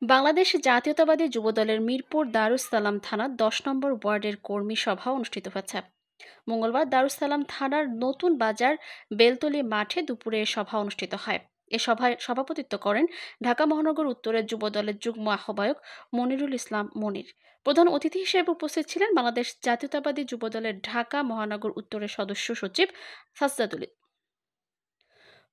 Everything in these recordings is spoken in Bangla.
বাংলাদেশ জাতীয়তাবাদী যুবদলের মিরপুর দারুস সালাম থানার ১০ নম্বর ওয়ার্ডের কর্মী সভা অনুষ্ঠিত হয়েছে। মঙ্গলবার দারুস সালাম থানার নতুন বাজার বেলতলী মাঠে দুপুরে এ সভা অনুষ্ঠিত হয়। এ সভায় সভাপতিত্ব করেন ঢাকা মহানগর উত্তরের যুবদলের যুগ্ম আহ্বায়ক মনিরুল ইসলাম মনির। প্রধান অতিথি হিসেবে উপস্থিত ছিলেন বাংলাদেশ জাতীয়তাবাদী যুবদলের ঢাকা মহানগর উত্তরের সদস্য সচিব সাজ্জাদুল।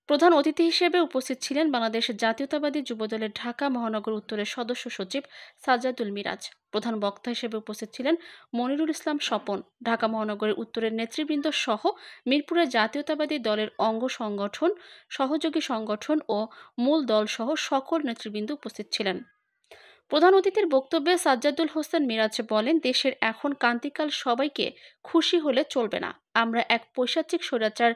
প্রধান অতিথি হিসেবে উপস্থিত ছিলেন বাংলাদেশ জাতীয়তাবাদী যুবদলের ঢাকা মহানগর উত্তরের সদস্য সচিব সাজ্জাদুল মিরাজ। প্রধান বক্তা হিসেবে উপস্থিত ছিলেন মনিরুল ইসলাম স্বপন। ঢাকা মহানগরের উত্তরের নেতৃবৃন্দ সহ মিরপুরের জাতীয়তাবাদী দলের অঙ্গ সংগঠন, সহযোগী সংগঠন ও মূল দল সহ সকল নেতৃবৃন্দ উপস্থিত ছিলেন। প্রধান অতিথির বক্তব্যে সাজ্জাদুল হোসেন মিরাজ বলেন, দেশের এখন ক্রান্তিকাল, সবাইকে খুশি হলে চলবে না। আমরা এক পৈশাচিক স্বৈরাচার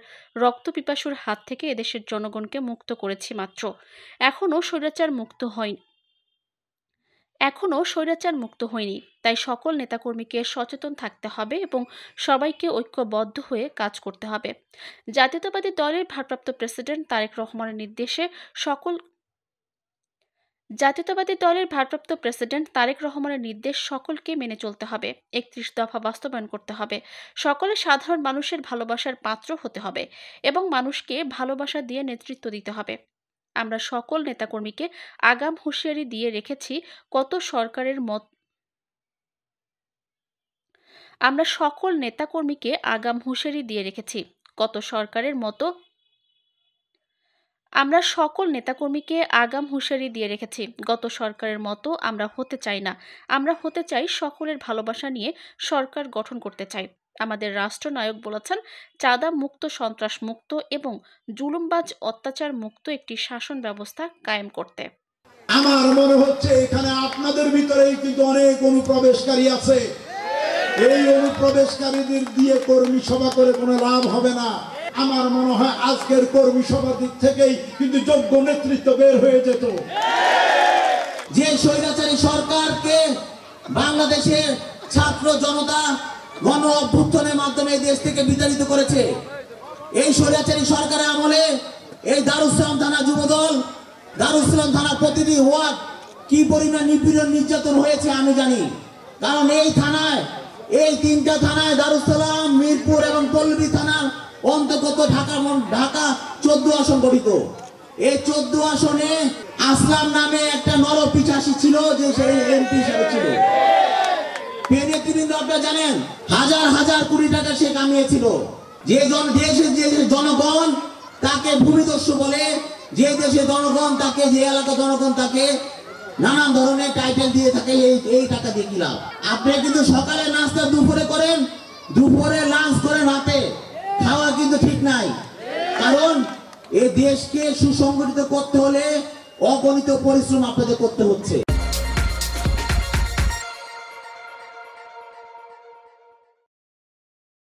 রক্তপিপাসুর হাত থেকে এদেশের জনগণকে মুক্ত করেছি মাত্র। এখনও স্বৈরাচার মুক্ত হয়নি। তাই সকল নেতাকর্মীকে সচেতন থাকতে হবে এবং সবাইকে ঐক্যবদ্ধ হয়ে কাজ করতে হবে। জাতীয়তাবাদী দলের ভারপ্রাপ্ত প্রেসিডেন্ট তারেক রহমানের নির্দেশে সকলকে মেনে চলতে হবে। ৩১ দফা বাস্তবায়ন করতে হবে। সকলে সাধারণ মানুষের ভালোবাসার পাত্র হতে হবে এবং মানুষকে ভালোবাসা দিয়ে নেতৃত্ব দিতে হবে। আমরা সকল নেতাকর্মীকে আগাম হুঁশিয়ারি দিয়ে রেখেছি, গত সরকারের মতো আমরা হতে চাই না। আমরা হতে চাই সকলের ভালোবাসা নিয়ে সরকার গঠন করতে চাই। আমাদের রাষ্ট্রনায়ক বলেছেন, চাঁদা মুক্ত, সন্ত্রাস মুক্ত এবং জুলুমবাজ অত্যাচার মুক্ত একটি শাসন ব্যবস্থা কায়েম করতে। আমার মনে হচ্ছে এখানে আপনাদের ভিতরেই কিন্তু অনেক অনুপ্রবেশকারী আছে। এই অনুপ্রবেশকারীদের দিয়ে কর্মী সভা করে কোনো লাভ হবে না। আমার মনে হয় আজকের কর্মী সভার দিক থেকেই কিন্তু যোগ্য নেতৃত্ব বের হয়ে যেত। যে স্বৈরাচারী সরকারকে বাংলাদেশের ছাত্র জনতা গণ অভ্যুত্থানের মাধ্যমে এই দেশ থেকে বিতাড়িত করেছে, এই স্বৈরাচারী সরকারের আমলে এই দারুস সালাম থানা যুবদল, দারুস সালাম থানা প্রতিটি ওয়ার্ড কি পরিমাণ নিপীড়ন নির্যাতন হয়েছে আমি জানি। কারণ এই তিনটা থানায় দারুস সালাম, মিরপুর এবং পল্লবী থানার অন্তর্গত ঢাকা ১৪ আসন গঠিত। এই ১৪ আসনে আসলাম নামে একটা নরপিশাচী ছিল, যে সেই এমপি হিসেবে ছিল। নেতৃবৃন্দ আপনারা জানেন, হাজার হাজার কোটি টাকা সে কামিয়েছিল। দেশের যে জনগণ তাকে ভূমিদস্যু বলে, যে দেশের জনগণ তাকে, যে এলাকার জনগণ তাকে নানান ধরনের টাইটেল দিয়ে থাকে। এই টাকা দিয়ে কি লাভ? আপনি কিন্তু সকালে নাস্তা দুপুরে করেন, দুপুরে লাঞ্চ করেন, রাতে খাওয়া কিন্তু ঠিক নাই। কারণ এই দেশকে সুসংগঠিত করতে হলে অগণিত পরিশ্রম আপনাদের করতে হচ্ছে।